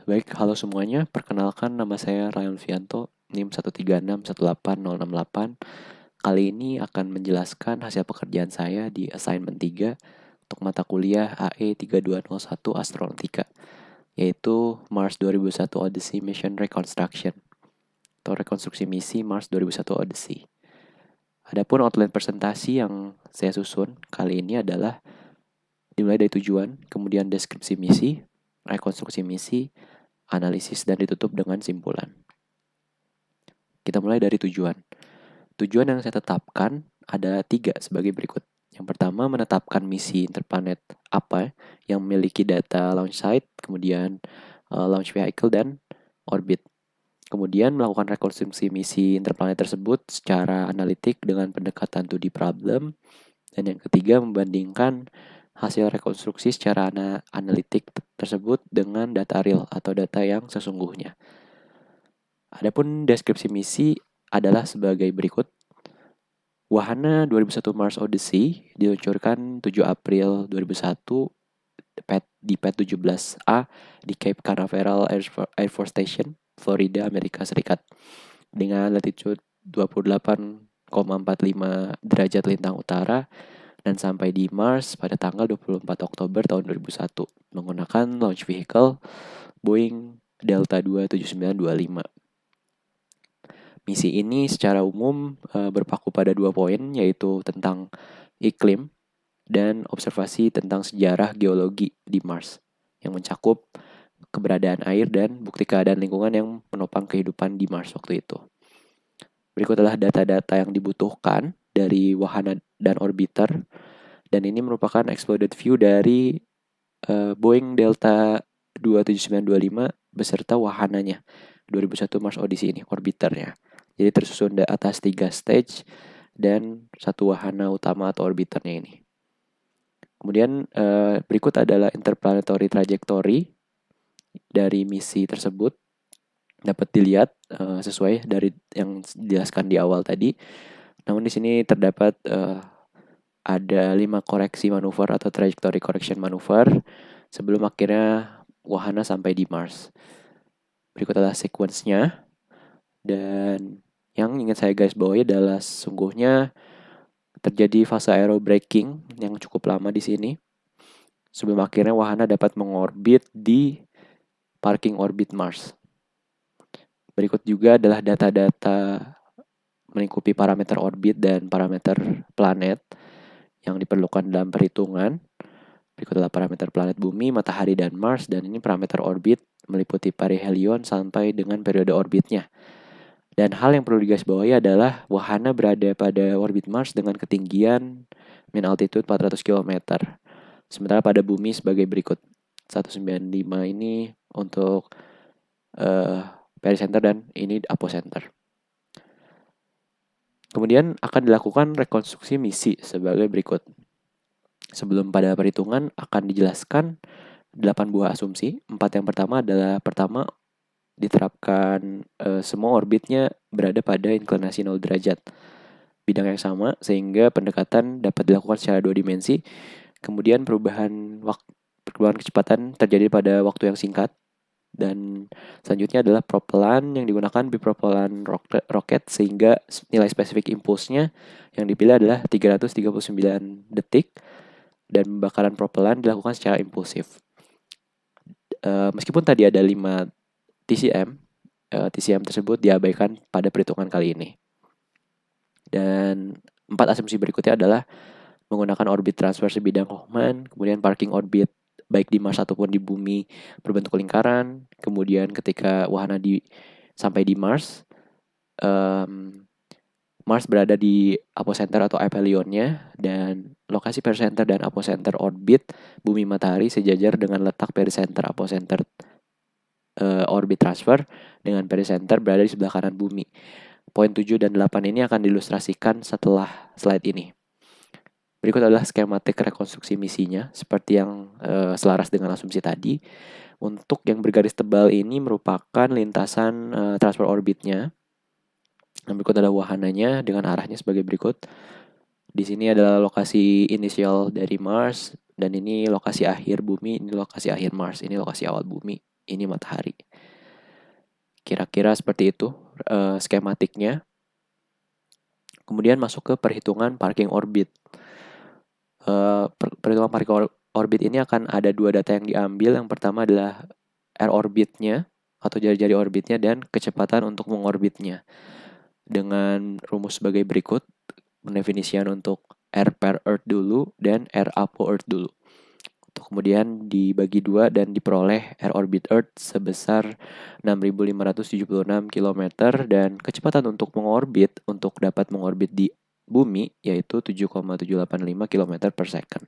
Baik, halo semuanya. Perkenalkan nama saya Ryan Vianto, NIM 136180168. Kali ini akan menjelaskan hasil pekerjaan saya di assignment 3 untuk mata kuliah AE 3201 Astronautika, yaitu Mars 2001 Odyssey Mission Reconstruction atau rekonstruksi misi Mars 2001 Odyssey. Adapun outline presentasi yang saya susun kali ini adalah dimulai dari tujuan, kemudian deskripsi misi, rekonstruksi misi, analisis, dan ditutup dengan simpulan. Kita mulai dari tujuan. Tujuan yang saya tetapkan ada 3 sebagai berikut. Yang pertama, menetapkan misi interplanet apa yang memiliki data launch site, kemudian launch vehicle, dan orbit. Kemudian melakukan rekonstruksi misi interplanet tersebut secara analitik dengan pendekatan 2D problem. Dan yang ketiga, membandingkan hasil rekonstruksi secara analitik tersebut dengan data real atau data yang sesungguhnya. Adapun deskripsi misi adalah sebagai berikut. Wahana 2001 Mars Odyssey diluncurkan 7 April 2001 di Pad 17A di Cape Canaveral Air Force Station, Florida, Amerika Serikat, dengan latitude 28,45 derajat lintang utara, dan sampai di Mars pada tanggal 24 Oktober tahun 2001 menggunakan launch vehicle Boeing Delta II 7925. Misi ini secara umum berpaku pada 2 poin, yaitu tentang iklim dan observasi tentang sejarah geologi di Mars yang mencakup keberadaan air dan bukti keadaan lingkungan yang menopang kehidupan di Mars waktu itu. Berikut adalah data-data yang dibutuhkan dari wahana dan orbiter, dan ini merupakan exploded view dari Boeing Delta II 7925 beserta wahananya 2001 Mars Odyssey ini, orbiternya. Jadi tersusun di atas 3 stage dan 1 wahana utama atau orbiternya ini. Kemudian berikut adalah interplanetary trajectory dari misi tersebut. Dapat dilihat sesuai dari yang dijelaskan di awal tadi. Namun di sini terdapat ada 5 koreksi manuver atau trajectory correction manuver sebelum akhirnya wahana sampai di Mars. Berikut adalah sequence-nya. Dan yang ingin saya garis bawahi adalah sesungguhnya terjadi fase aerobraking yang cukup lama di sini sebelum akhirnya wahana dapat mengorbit di parking orbit Mars. Berikut juga adalah data-data melingkupi parameter orbit dan parameter planet yang diperlukan dalam perhitungan. Berikut adalah parameter planet bumi, matahari, dan Mars, dan ini parameter orbit meliputi perihelion sampai dengan periode orbitnya. Dan hal yang perlu digarisbawahi adalah wahana berada pada orbit Mars dengan ketinggian mean altitude 400 km. Sementara pada bumi sebagai berikut. 195 ini untuk pericenter dan ini apocenter. Kemudian akan dilakukan rekonstruksi misi sebagai berikut. Sebelum pada perhitungan akan dijelaskan 8 buah asumsi. 4 yang pertama adalah diterapkan semua orbitnya berada pada inklinasi 0 derajat. Bidang yang sama sehingga pendekatan dapat dilakukan secara 2 dimensi. Kemudian perubahan kecepatan terjadi pada waktu yang singkat. Dan selanjutnya adalah propelan yang digunakan bipropelan roket sehingga nilai spesifik impulsnya yang dipilih adalah 339 detik dan pembakaran propelan dilakukan secara impulsif. Meskipun tadi ada 5 TCM, TCM tersebut diabaikan pada perhitungan kali ini. Dan 4 asumsi berikutnya adalah menggunakan orbit transfer sebidang Hoffman, kemudian parking orbit baik di Mars ataupun di bumi berbentuk lingkaran. Kemudian ketika wahana sampai di Mars, Mars berada di apocenter atau aphelionnya, dan lokasi pericenter dan apocenter orbit bumi matahari sejajar dengan letak pericenter apocenter orbit transfer dengan pericenter berada di sebelah kanan bumi. Poin 7 dan 8 ini akan diilustrasikan setelah slide ini. Berikut adalah skematik rekonstruksi misinya, seperti yang selaras dengan asumsi tadi. Untuk yang bergaris tebal ini merupakan lintasan transfer orbitnya. Dan berikut adalah wahananya dengan arahnya sebagai berikut. Di sini adalah lokasi inisial dari Mars, dan ini lokasi akhir bumi, ini lokasi akhir Mars, ini lokasi awal bumi. ini matahari. Kira-kira seperti itu skematiknya. Kemudian masuk ke perhitungan parking orbit. Perhitungan parking orbit ini akan ada dua data yang diambil. Yang pertama adalah air orbitnya atau jari-jari orbitnya dan kecepatan untuk mengorbitnya. Dengan rumus sebagai berikut, pendefinisian untuk air per Earth dulu dan air apo Earth dulu. Kemudian dibagi dua dan diperoleh air orbit Earth sebesar 6.576 km dan kecepatan untuk mengorbit untuk dapat mengorbit di bumi yaitu 7,785 km per second.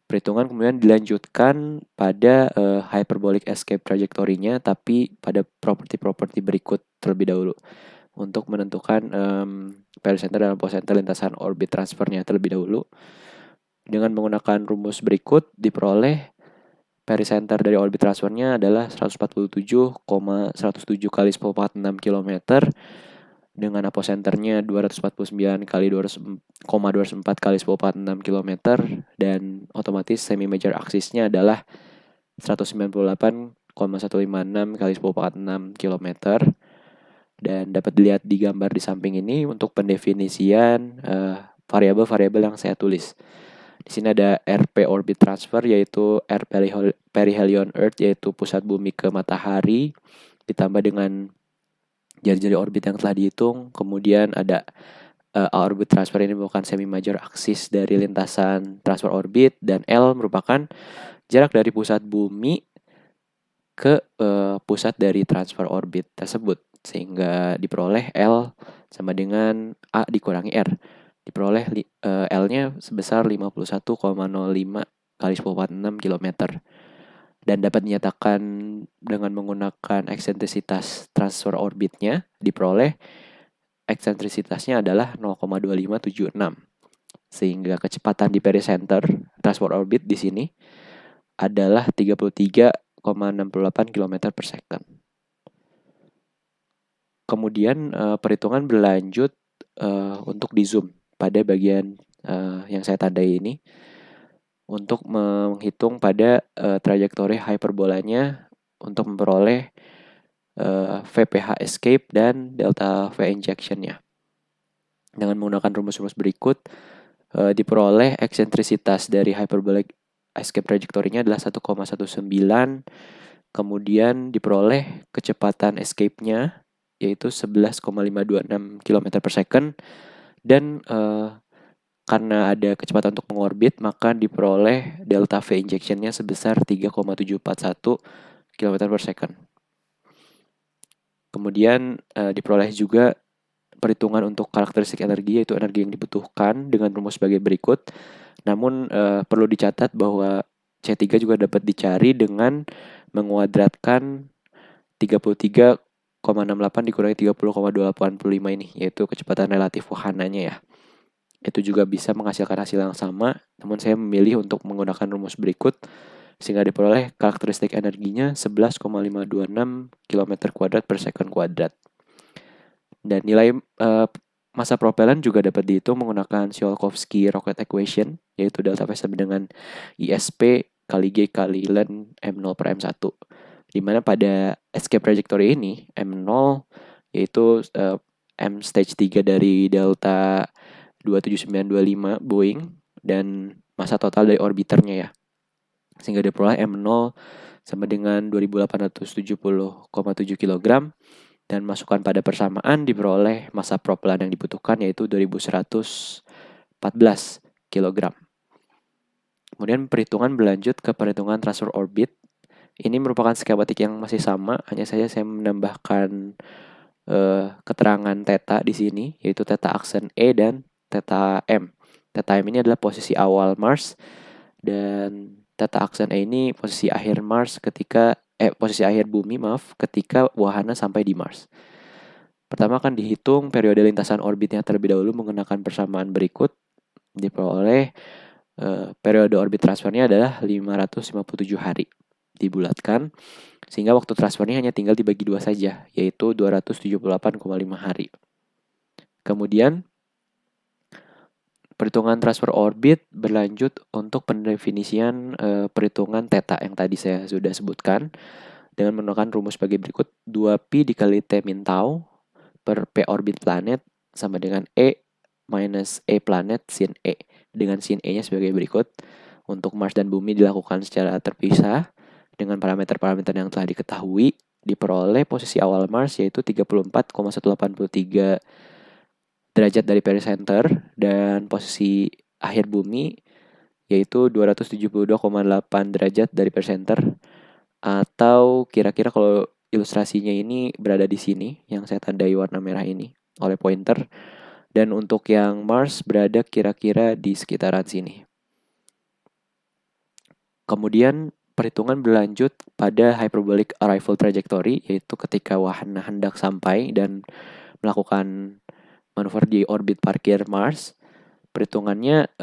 Perhitungan kemudian dilanjutkan pada hyperbolic escape trajectory-nya tapi pada properti-properti berikut terlebih dahulu untuk menentukan pericenter dan apocenter lintasan orbit transfernya terlebih dahulu. Dengan menggunakan rumus berikut diperoleh pericenter dari orbit transfernya adalah 147,107 kali 1046 km dengan apocenternya 249 kali 2,24 kali 1046 km dan otomatis semi major axisnya adalah 198,156 kali 1046 km. Dan dapat dilihat di gambar di samping ini untuk pendefinisian variabel-variabel yang saya tulis. Di sini ada RP orbit transfer yaitu air perihelion Earth yaitu pusat bumi ke matahari ditambah dengan jari-jari orbit yang telah dihitung. Kemudian ada orbit transfer ini merupakan semi major axis dari lintasan transfer orbit dan L merupakan jarak dari pusat bumi ke pusat dari transfer orbit tersebut sehingga diperoleh L sama dengan A dikurangi R. Diperoleh L-nya sebesar 51,05 kali 1046 km. Dan dapat dinyatakan dengan menggunakan eksentrisitas transfer orbitnya, diperoleh eksentrisitasnya adalah 0,2576. Sehingga kecepatan di pericenter transfer orbit di sini adalah 33,68 km per second. Kemudian perhitungan berlanjut untuk di zoom pada bagian yang saya tandai ini untuk menghitung pada trajektori hyperbolanya untuk memperoleh VPH escape dan delta V injectionnya. Dengan menggunakan rumus-rumus berikut diperoleh eksentrisitas dari hyperbolic escape trajektorinya adalah 1,19, kemudian diperoleh kecepatan escape-nya yaitu 11,526 km per second dan karena ada kecepatan untuk mengorbit maka diperoleh delta V injection-nya sebesar 3,741 km per second. Kemudian diperoleh juga perhitungan untuk karakteristik energi yaitu energi yang dibutuhkan dengan rumus sebagai berikut. Namun perlu dicatat bahwa C3 juga dapat dicari dengan menguadratkan 33,68 dikurangi 30,285 ini yaitu kecepatan relatif wahananya ya. Itu juga bisa menghasilkan hasil yang sama, namun saya memilih untuk menggunakan rumus berikut sehingga diperoleh karakteristik energinya 11,526 km kuadrat per second kuadrat. Dan nilai massa propellan juga dapat dihitung menggunakan Tsiolkovsky rocket equation, yaitu delta V sama dengan ISP kali G kali ln M0 per M1. Di mana pada escape trajectory ini, M0 yaitu M stage 3 dari delta 27925 Boeing dan massa total dari orbiternya ya. Sehingga diperoleh M0 sama dengan 2870,7 kg dan masukkan pada persamaan diperoleh massa propellan yang dibutuhkan yaitu 2114 kg. Kemudian perhitungan berlanjut ke perhitungan transfer orbit. Ini merupakan skematik yang masih sama, hanya saja saya menambahkan keterangan theta di sini yaitu theta aksen E dan theta M. Theta M ini adalah posisi awal Mars dan theta aksen E ini posisi akhir Mars posisi akhir bumi ketika wahana sampai di Mars. Pertama akan dihitung periode lintasan orbitnya terlebih dahulu menggunakan persamaan berikut. Diperoleh periode orbit transfernya adalah 557 hari. Dibulatkan sehingga waktu transfernya hanya tinggal dibagi 2 saja, yaitu 278,5 hari. Kemudian perhitungan transfer orbit berlanjut untuk pendefinisian perhitungan theta yang tadi saya sudah sebutkan. dengan menggunakan rumus sebagai berikut. 2pi dikali T min tau per P orbit planet sama dengan E minus E planet sin E. Dengan sin E-nya sebagai berikut. Untuk Mars dan Bumi dilakukan secara terpisah dengan parameter-parameter yang telah diketahui. Diperoleh posisi awal Mars yaitu 34,183 derajat dari pericenter dan posisi akhir Bumi yaitu 272,8 derajat dari pericenter, atau kira-kira kalau ilustrasinya ini berada di sini yang saya tandai warna merah ini oleh pointer, dan untuk yang Mars berada kira-kira di sekitaran sini. Kemudian perhitungan berlanjut pada hyperbolic arrival trajectory, yaitu ketika wahana hendak sampai dan melakukan manuver di orbit parkir Mars. Perhitungannya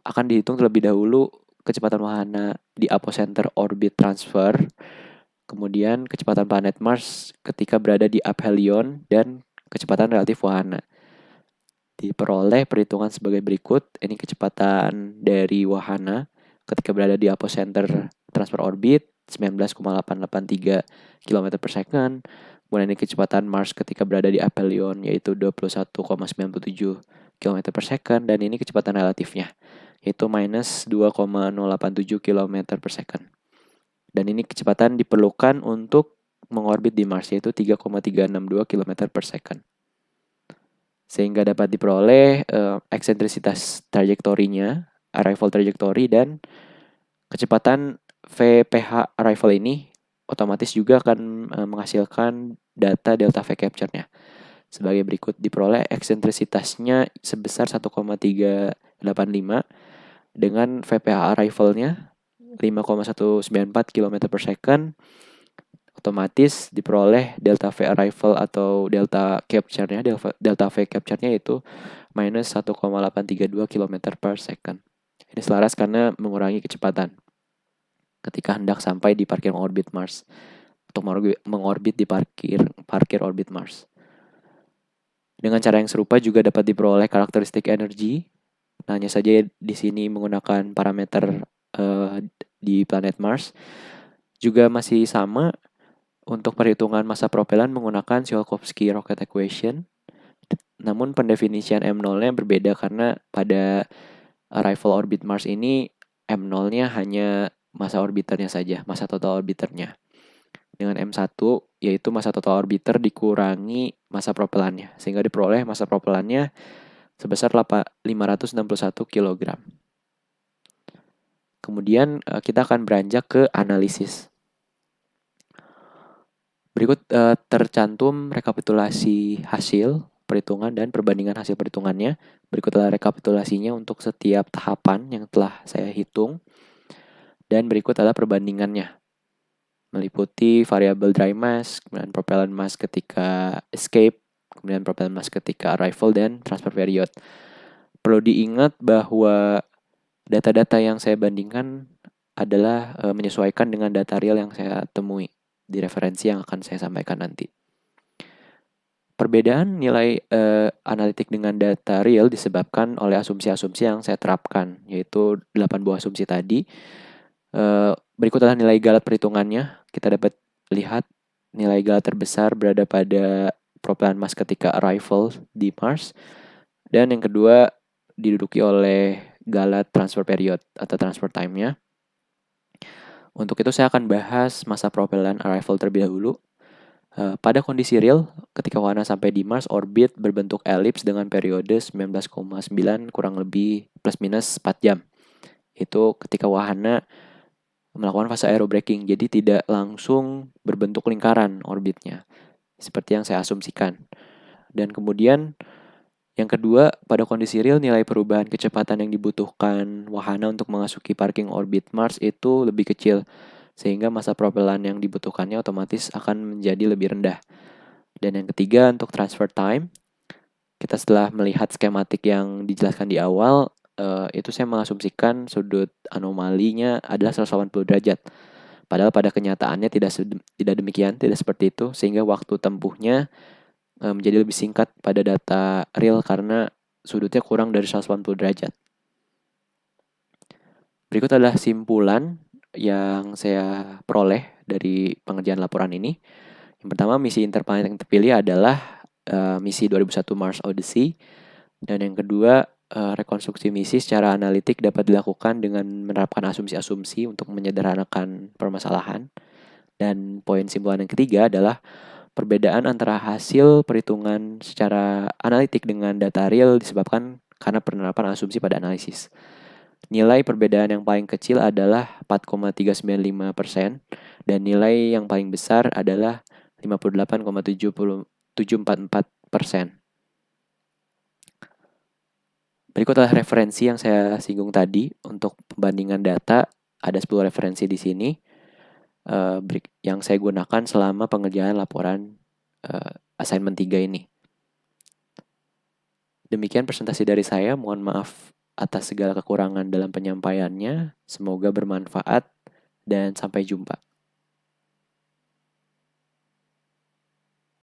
akan dihitung terlebih dahulu kecepatan wahana di apocenter orbit transfer, kemudian kecepatan planet Mars ketika berada di aphelion, dan kecepatan relatif wahana. Diperoleh perhitungan sebagai berikut. Ini kecepatan dari wahana ketika berada di apocenter transfer orbit 19,883 km per second. Kemudian ini kecepatan Mars ketika berada di aphelion yaitu 21,97 km per second. Dan ini kecepatan relatifnya yaitu minus 2,087 km per second. Dan ini kecepatan diperlukan untuk mengorbit di Mars yaitu 3,362 km per second. Sehingga dapat diperoleh eksentrisitas trajektorinya, arrival trajectory, dan kecepatan VPH arrival ini otomatis juga akan menghasilkan data delta V capture-nya. Sebagai berikut, diperoleh eksentrisitasnya sebesar 1,385 dengan VPH arrival-nya 5,194 km per second. Otomatis diperoleh delta V arrival atau delta capture-nya, delta V capture-nya itu minus 1,832 km per second. Ini selaras karena mengurangi kecepatan ketika hendak sampai di parkir orbit Mars, untuk mengorbit di parkir orbit Mars. Dengan cara yang serupa juga dapat diperoleh karakteristik energi. Nah, hanya saja di sini menggunakan parameter di planet Mars. Juga masih sama untuk perhitungan massa propelan menggunakan Tsiolkovsky Rocket Equation. Namun pendefinisian M0-nya berbeda karena pada arrival orbit Mars ini M0-nya hanya massa orbiternya saja, massa total orbiternya. Dengan M1 yaitu massa total orbiter dikurangi massa propelannya, sehingga diperoleh massa propelannya sebesar 561 kg. Kemudian kita akan beranjak ke analisis. Berikut tercantum rekapitulasi hasil perhitungan dan perbandingan hasil perhitungannya. Berikut adalah rekapitulasinya untuk setiap tahapan yang telah saya hitung. Dan berikut adalah perbandingannya. Meliputi variabel dry mass, kemudian propellant mass ketika escape, kemudian propellant mass ketika arrival, dan transfer period. Perlu diingat bahwa data-data yang saya bandingkan adalah menyesuaikan dengan data real yang saya temui di referensi yang akan saya sampaikan nanti. Perbedaan nilai analitik dengan data real disebabkan oleh asumsi-asumsi yang saya terapkan, yaitu 8 buah asumsi tadi. Berikut adalah nilai galat perhitungannya. Kita dapat lihat nilai galat terbesar berada pada propellant mass ketika arrival di Mars. Dan yang kedua diduduki oleh galat transfer period atau transfer time-nya. Untuk itu saya akan bahas massa propellant arrival terlebih dahulu. Pada kondisi real, ketika wahana sampai di Mars, orbit berbentuk elips dengan periode 19,9 kurang lebih plus minus 4 jam. Itu ketika wahana melakukan fase aerobraking, jadi tidak langsung berbentuk lingkaran orbitnya, seperti yang saya asumsikan. Dan kemudian yang kedua, pada kondisi real nilai perubahan kecepatan yang dibutuhkan wahana untuk memasuki parking orbit Mars itu lebih kecil, sehingga massa propellan yang dibutuhkannya otomatis akan menjadi lebih rendah. Dan yang ketiga, untuk transfer time, kita setelah melihat skematik yang dijelaskan di awal, itu saya mengasumsikan sudut anomalinya adalah 180 derajat. Padahal pada kenyataannya tidak demikian, tidak seperti itu, sehingga waktu tempuhnya menjadi lebih singkat pada data real karena sudutnya kurang dari 180 derajat. Berikut adalah simpulan yang saya peroleh dari pengerjaan laporan ini. Yang pertama, misi interplanet yang terpilih adalah misi 2001 Mars Odyssey. Dan yang kedua, rekonstruksi misi secara analitik dapat dilakukan dengan menerapkan asumsi-asumsi untuk menyederhanakan permasalahan. Dan poin simpulan yang ketiga adalah perbedaan antara hasil perhitungan secara analitik dengan data real disebabkan karena penerapan asumsi pada analisis. Nilai perbedaan yang paling kecil adalah 4,395% dan nilai yang paling besar adalah 58,744%. Berikut adalah referensi yang saya singgung tadi untuk pembandingan data. Ada 10 referensi di sini yang saya gunakan selama pengerjaan laporan assignment 3 ini. Demikian presentasi dari saya. Mohon maaf atas segala kekurangan dalam penyampaiannya. Semoga bermanfaat dan sampai jumpa.